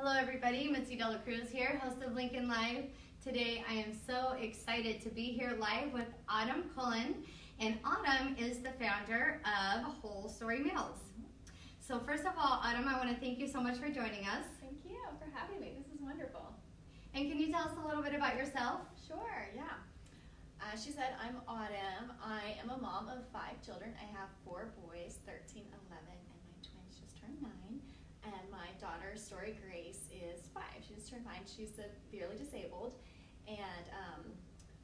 Hello everybody, Mitzi Cruz here, host of Lincoln Live. Today I am so excited to be here live with Autumn Cullen, and Autumn is the founder of Whole Story Meals. So first of all, Autumn, I want to thank you so much for joining us. Thank you for having me. This is wonderful. And can you tell us a little bit about yourself? Sure, yeah. As she said, I'm Autumn. I am a mom of 5 children. I have 4 boys, 13, 11, and my twins just turned 9. And my daughter, Story Grace, is 5. She just turned 9. She's severely disabled. And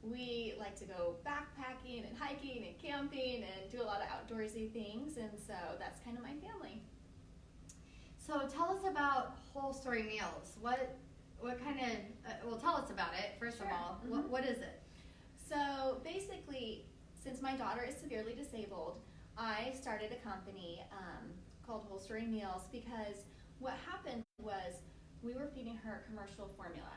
we like to go backpacking and hiking and camping and do a lot of outdoorsy things. And so that's kind of my family. So tell us about Whole Story Meals. What kind of, tell us about it, first Sure. of all. Mm-hmm. What is it? So basically, since my daughter is severely disabled, I started a company called Whole Story Meals because what happened was we were feeding her commercial formula,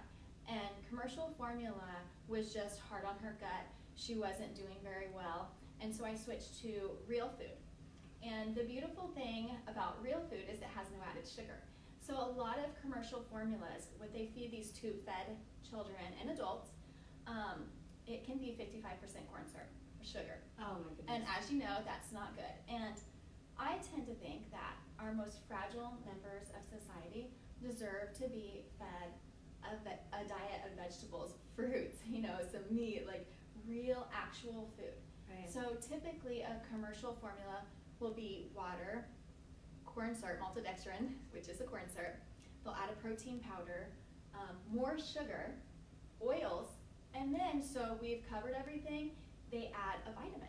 and commercial formula was just hard on her gut. She wasn't doing very well, and so I switched to real food. And the beautiful thing about real food is it has no added sugar. So a lot of commercial formulas, what they feed these tube-fed children and adults, it can be 55% corn syrup or sugar. Oh my goodness. And as you know, that's not good. And I tend to think that our most fragile members of society deserve to be fed a diet of vegetables, fruits, some meat, like real actual food. Right. So typically a commercial formula will be water, corn syrup, maltodextrin, which is a corn syrup. They'll add a protein powder, more sugar, oils, and then, so we've covered everything, they add a vitamin.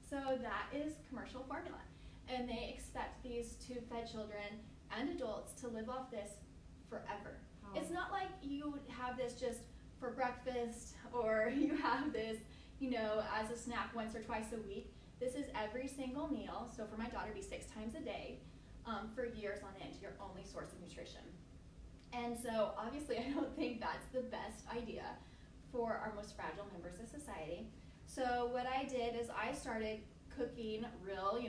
So that is commercial formula. And they expect these tube-fed children and adults to live off this forever. Oh. It's not like you have this just for breakfast or you have this, as a snack once or twice a week. This is every single meal. So for my daughter, it'd be 6 times a day for years on end, your only source of nutrition. And so obviously I don't think that's the best idea for our most fragile members of society. So what I did is I started cooking real,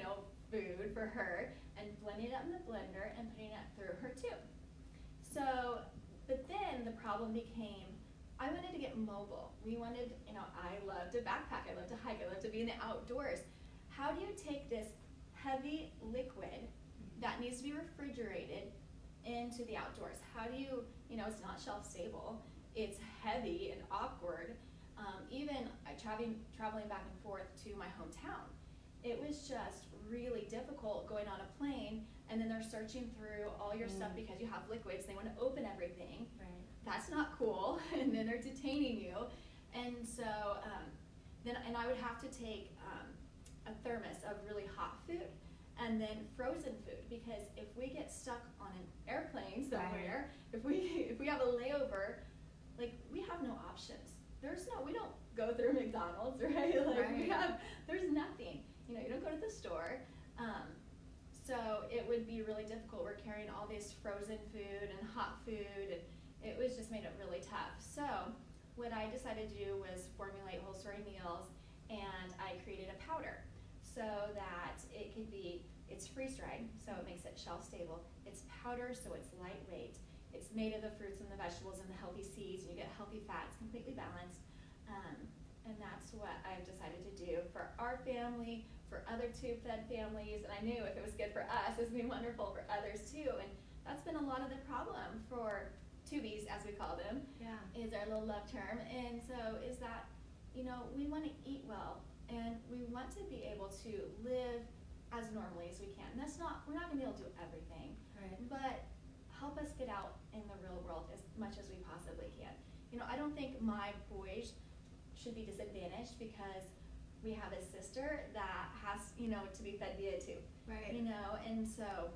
food for her and blending it up in the blender and putting it through her tube. So, but then the problem became, I wanted to get mobile. We wanted, I love to backpack, I love to hike, I love to be in the outdoors. How do you take this heavy liquid that needs to be refrigerated into the outdoors? How do you, it's not shelf stable, it's heavy and awkward. Even traveling back and forth to my hometown, it was just really difficult going on a plane, and then they're searching through all your stuff because you have liquids. They want to open everything. Right. That's not cool, and then they're detaining you. And so then I would have to take a thermos of really hot food and then frozen food, because if we get stuck on an airplane somewhere, right. if we have a layover, like, we have no options. We don't go through McDonald's, right? Right. There's nothing. You don't go to the store. So it would be really difficult. We're carrying all this frozen food and hot food, and it was just made it really tough. So what I decided to do was formulate Whole Story Meals, and I created a powder so that it's freeze-dried, so it makes it shelf-stable. It's powder, so it's lightweight. It's made of the fruits and the vegetables and the healthy seeds, and you get healthy fats, completely balanced. And that's what I've decided to do for our family, for other tube-fed families, and I knew if it was good for us, it would be wonderful for others too. And that's been a lot of the problem for tubies, as we call them, is our little love term. And so is that, we want to eat well, and we want to be able to live as normally as we can. And we're not going to be able to do everything, Right. but help us get out in the real world as much as we possibly can. I don't think my boys should be disadvantaged because we have a sister that has, to be fed via tube. Right. And so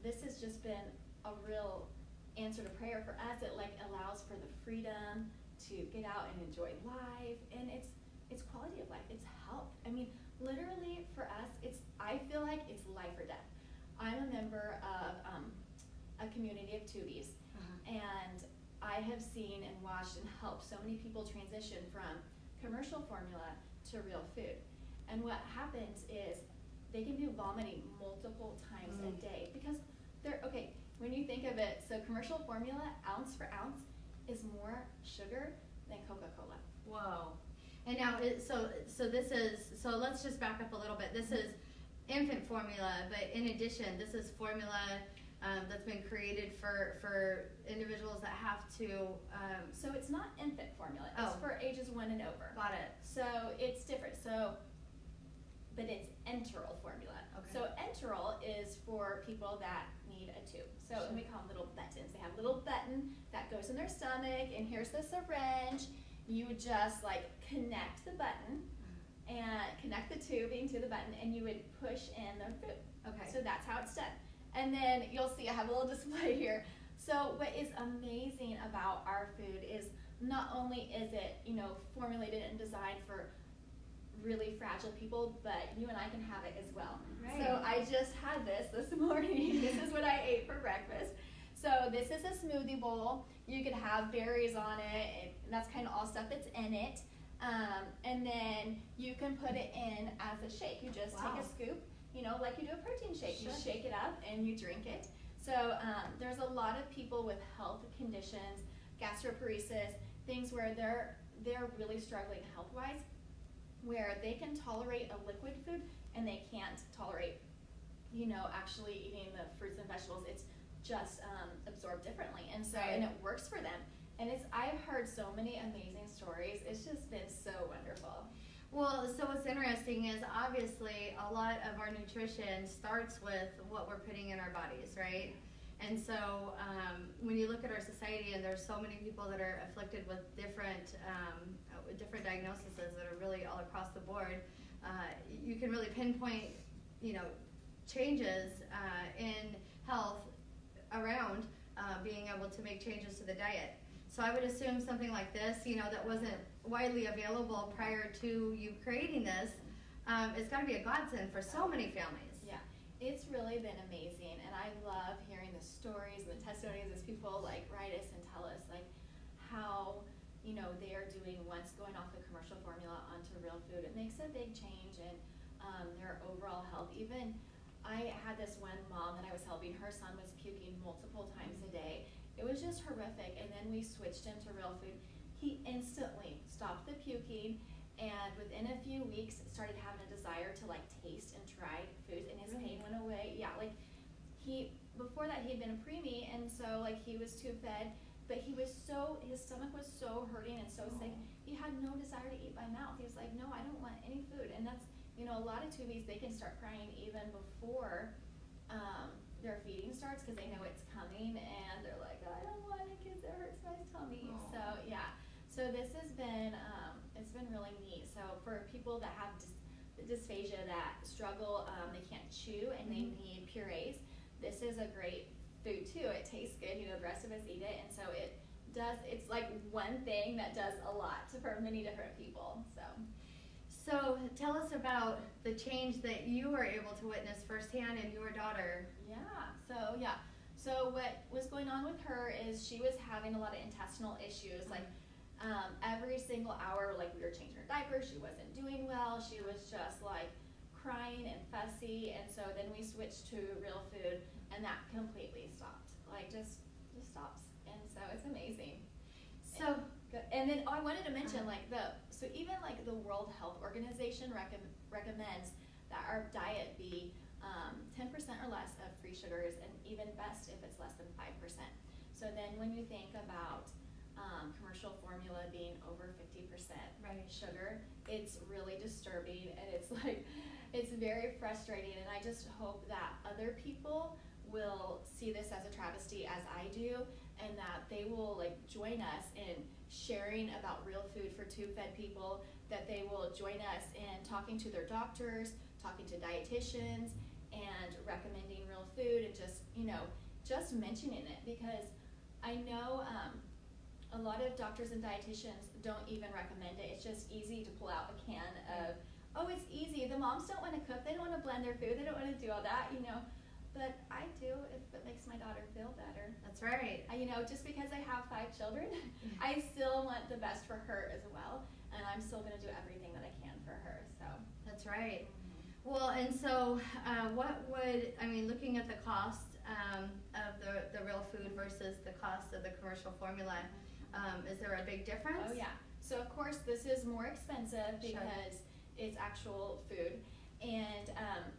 this has just been a real answer to prayer for us. It allows for the freedom to get out and enjoy life, and it's quality of life, it's health. I mean, literally for us, I feel like it's life or death. I'm a member of a community of tubies, and I have seen and watched and helped so many people transition from commercial formula to real food. And what happens is they can be vomiting multiple times a day because they're, okay, when you think of it, so commercial formula, ounce for ounce, is more sugar than Coca-Cola. Whoa. And now, so let's just back up a little bit. This is infant formula, but in addition, this is formula that's been created for individuals that have to. So it's not infant formula. It's for ages 1 and over. Got it. So it's different. But it's enteral formula. Okay. So enteral is for people that need a tube. So and we call them little buttons. They have a little button that goes in their stomach, and here's the syringe. You would just like connect the button and connect the tubing to the button, and you would push in the food. Okay. So that's how it's done. And then you'll see I have a little display here. So what is amazing about our food is not only is it, formulated and designed for really fragile people, but you and I can have it as well. Right. So I just had this morning. This is what I ate for breakfast. So this is a smoothie bowl. You could have berries on it, and that's kind of all stuff that's in it. And then you can put it in as a shake. You just take a scoop, like you do a protein shake. Sure. You shake it up and you drink it. So there's a lot of people with health conditions, gastroparesis, things where they're really struggling health-wise, where they can tolerate a liquid food and they can't tolerate, actually eating the fruits and vegetables. It's just absorbed differently, and so and it works for them. And I've heard so many amazing stories. It's just been so wonderful. Well, so what's interesting is obviously a lot of our nutrition starts with what we're putting in our bodies, right? And so when you look at our society, and there's so many people that are afflicted with different diagnoses that are really all across the board, you can really pinpoint, changes in health around being able to make changes to the diet. So I would assume something like this, that wasn't widely available prior to you creating this, it's got to be a godsend for so many families. Yeah, it's really been amazing, and I love hearing the stories and the testimonies as people write us and tell us how they are doing once going off the commercial formula onto real food. It makes a big change in their overall health. Even I had this one mom that I was helping. Her son was puking multiple times a day. It was just horrific. And then we switched him to real food. He instantly stopped the puking, and within a few weeks started having a desire to taste and try foods, and his pain went away. Yeah, before that he had been a preemie, and so he was tube fed, but his stomach was so hurting and so sick, he had no desire to eat by mouth. He was like, no, I don't want any food. And that's, a lot of tubies, they can start crying even before their feeding starts, because they know it's coming, and they're like, I don't want it because it hurts my tummy. Aww. So yeah, so this has been, it's been really neat. So for people that have dysphagia, that struggle, they can't chew and they need purees, this is a great food too. It tastes good, the rest of us eat it, and so it's like one thing that does a lot for many different people. So tell us about the change that you were able to witness firsthand in your daughter. So what was going on with her is she was having a lot of intestinal issues. Every single hour, we were changing her diaper, she wasn't doing well. She was just crying and fussy, and so then we switched to real food, and that completely stopped. Just stops, and so it's amazing. So good. And then I wanted to mention even the World Health Organization recommends that our diet be 10% or less of free sugars, and even best if it's less than 5%. So then when you think about commercial formula being over 50% sugar, it's really disturbing, and it's very frustrating, and I just hope that other people will see this as a travesty as I do, and that they will join us in sharing about real food for tube-fed people, that they will join us in talking to their doctors, talking to dietitians, and recommending real food, and just mentioning it, because I know a lot of doctors and dietitians don't even recommend it. It's just easy to pull out a can of, it's easy. The moms don't want to cook. They don't want to blend their food. They don't want to do all that, But I do if it makes my daughter feel better. That's right. Just because I have 5 children, I still want the best for her as well, and I'm still going to do everything that I can for her. So that's right. Well, and so looking at the cost of the real food versus the cost of the commercial formula. Is there a big difference? Oh yeah. So of course this is more expensive Sure. because it's actual food. And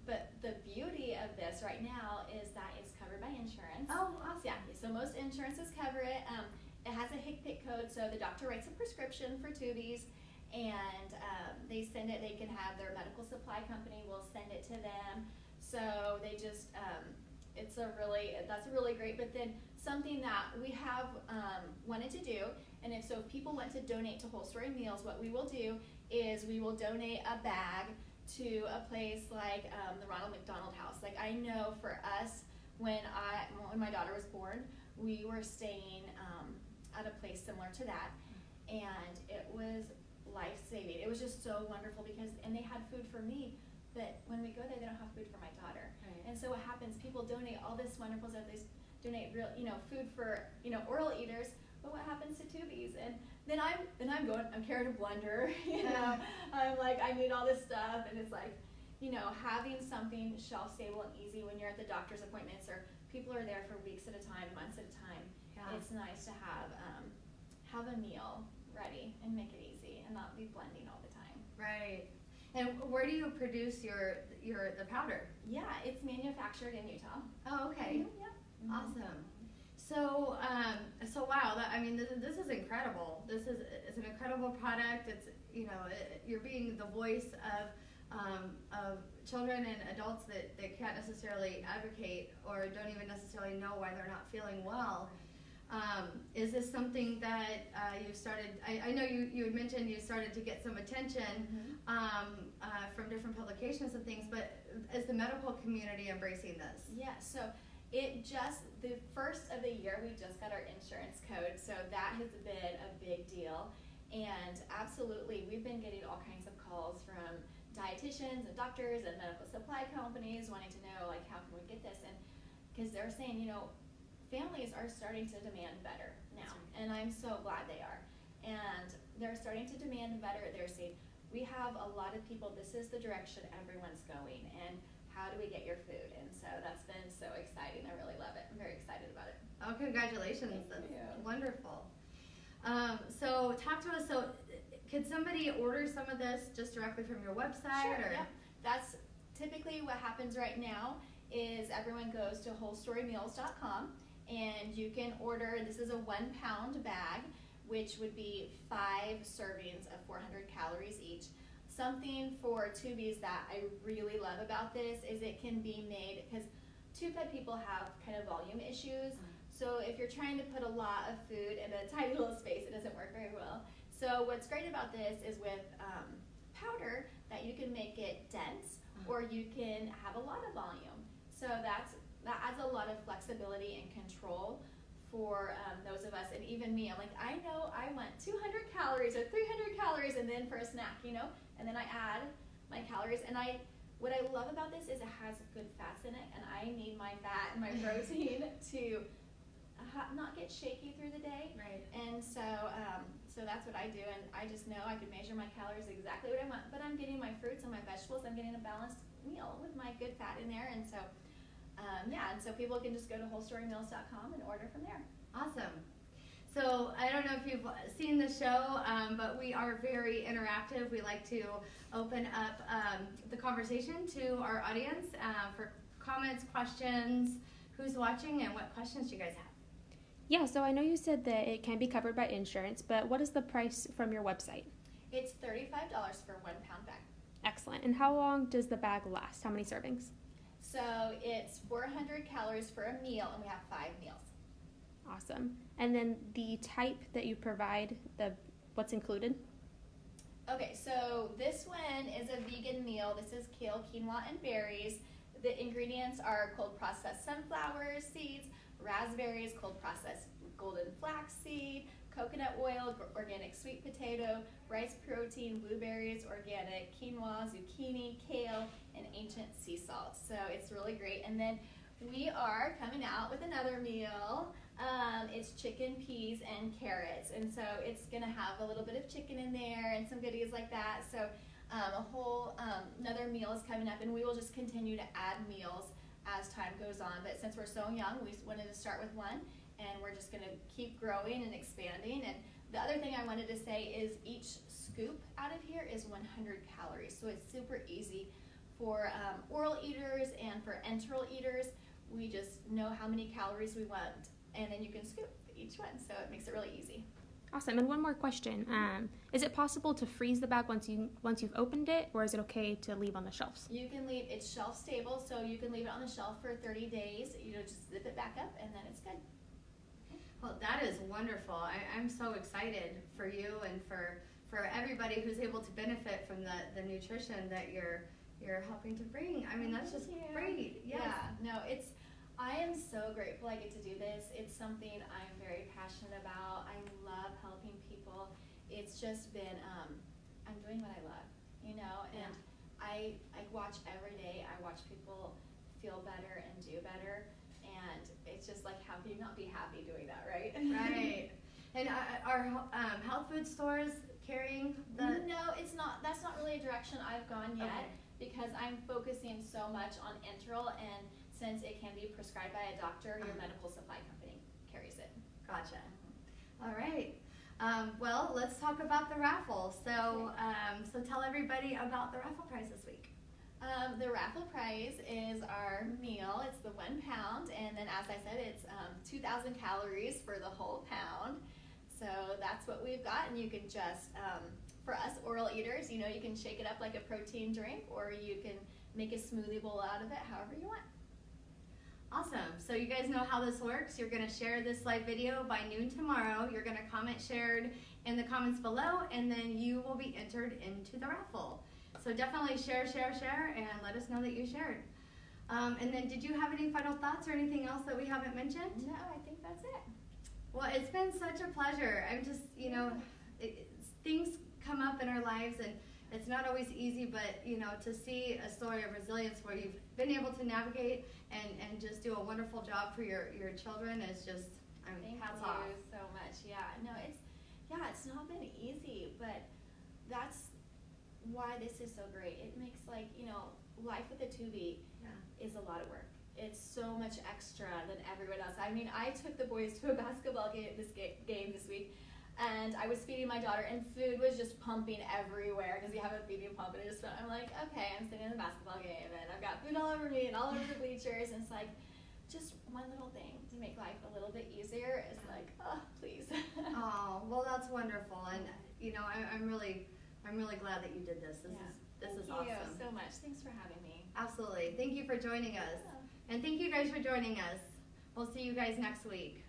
but the beauty of this right now is that it's covered by insurance. Oh, awesome. Yeah. So most insurances cover it. It has a HCPCS code, so the doctor writes a prescription for Tubies, and they send it. They can have their medical supply company will send it to them. So they just that's really great. But then something that we have wanted to do, and if people want to donate to Whole Story Meals, what we will do is we will donate a bag to a place like the Ronald McDonald House. Like I know for us, when my daughter was born, we were staying at a place similar to that, and it was life-saving. It was just so wonderful and they had food for me, but when we go there, they don't have food for my daughter. Right. And so what happens? People donate all this wonderful stuff. They donate real, food for oral eaters. But what happens to Tubies? And then I'm carrying a blender. I'm like, I need all this stuff, and it's like, having something shelf stable and easy when you're at the doctor's appointments or people are there for weeks at a time, months at a time. Yeah. It's nice to have a meal ready and make it easy and not be blending all the time. Right. And where do you produce the powder? Yeah, it's manufactured in Utah. Oh, okay. Mm-hmm, yeah. Awesome. So wow. This is incredible. It's an incredible product. It's you're being the voice of children and adults that can't necessarily advocate or don't even necessarily know why they're not feeling well. Is this something that you've started? I know you had mentioned you started to get some attention from different publications and things, but is the medical community embracing this? Yeah, so the first of the year, we just got our insurance code, so that has been a big deal. And absolutely, we've been getting all kinds of calls from dietitians and doctors and medical supply companies wanting to know, like, how can we get this? And because they're saying, families are starting to demand better now, and I'm so glad they are. And they're starting to demand better. They're saying, we have a lot of people, this is the direction everyone's going, and how do we get your food? And so that's been so exciting. I really love it. I'm very excited about it. Oh, congratulations. Thank you. Wonderful. So talk to us. So could somebody order some of this just directly from your website? Sure, or? yeah. That's typically what happens right now is everyone goes to wholestorymeals.com and you can order, this is a 1 pound bag, which would be 5 servings of 400 calories each. Something for Tubies that I really love about this is it can be made, because tube-fed people have kind of volume issues. So if you're trying to put a lot of food in a tiny little space, it doesn't work very well. So what's great about this is with powder that you can make it dense, or you can have a lot of volume. So that adds a lot of flexibility and control for those of us, and even me. I'm like, I know I want 200 calories or 300 calories, and then for a snack, and then I add my calories. And what I love about this is it has good fats in it, and I need my fat and my protein to not get shaky through the day. Right. And so that's what I do, and I just know I can measure my calories exactly what I want, but I'm getting my fruits and my vegetables. I'm getting a balanced meal with my good fat in there, and so and so people can just go to wholestorymeals.com and order from there. Awesome. So I don't know if you've seen the show, but we are very interactive. We like to open up the conversation to our audience for comments, questions, who's watching, and what questions do you guys have? Yeah, so I know you said that it can be covered by insurance, but what is the price from your website? It's $35 for 1 pound bag. Excellent. And how long does the bag last? How many servings? So it's 400 calories for a meal, and we have 5 meals. Awesome. And then the type that you provide, what's included? Okay, so this one is a vegan meal. This is kale, quinoa, and berries. The ingredients are cold processed sunflower seeds, raspberries, cold processed golden flaxseed, coconut oil, organic sweet potato, rice protein, blueberries, organic quinoa, zucchini, kale, and ancient sea salt. So it's really great. And then we are coming out with another meal. It's chicken, peas, and carrots. And so it's going to have a little bit of chicken in there and some goodies like that. So a whole another meal is coming up, and we will just continue to add meals as time goes on. But since we're so young, we wanted to start with one, and we're just going to keep growing and expanding. And the other thing I wanted to say is each scoop out of here is 100 calories, so it's super easy for oral eaters and for enteral eaters. We just know how many calories we want, and then you can scoop each one, so it makes it really easy. Awesome. And one more question: is it possible to freeze the bag once you've opened it, or is it okay to leave on the shelves? You can leave it's shelf stable, so you can leave it on the shelf for 30 days. Just zip it back up, and then it's good. Well, that is wonderful. I'm so excited for you and for everybody who's able to benefit from the nutrition that you're helping to bring. I mean, that's just great. Yes. Yeah. No, I am so grateful I get to do this. It's something I'm very passionate about. I love helping people. It's just been, I'm doing what I love, and I watch every day. I watch people feel better and do better, and it's just like, how can you not be happy doing that, right? Right. And are health food stores carrying the? No, it's not. That's not really a direction I've gone yet, because I'm focusing so much on enteral, and since it can be prescribed by a doctor, your medical supply company carries it. Gotcha. All right. Well, let's talk about the raffle. So tell everybody about the raffle prize this week. The raffle prize is our meal. It's the 1 pound, and then as I said, it's 2,000 calories for the whole pound. So that's what we've got, and you can just, for us oral eaters, you can shake it up like a protein drink, or you can make a smoothie bowl out of it, however you want. Awesome. So you guys know how this works. You're going to share this live video by noon tomorrow. You're going to comment shared in the comments below, and then you will be entered into the raffle. So definitely share, and let us know that you shared. And then did you have any final thoughts or anything else that we haven't mentioned? No, I think that's it. Well, it's been such a pleasure. I'm just, things come up in our lives, and it's not always easy, but, to see a story of resilience where you've been able to navigate and just do a wonderful job for your children is just, hats off. Thank you so much. Yeah, no, it's not been easy, but that's why this is so great. It makes life with a 2B is a lot of work. It's so much extra than everyone else. I mean, I took the boys to a basketball game this week, and I was feeding my daughter, and food was just pumping everywhere because you have a feeding pump, and I'm like, okay, I'm sitting in the basketball game, and I've got food all over me and all over the bleachers, and it's like, just one little thing to make life a little bit easier is like, oh, please. Oh, well, that's wonderful, and I'm really glad that you did this. This is awesome. Thank you so much. Thanks for having me. Absolutely. Thank you for joining us. Yeah. And thank you guys for joining us. We'll see you guys next week.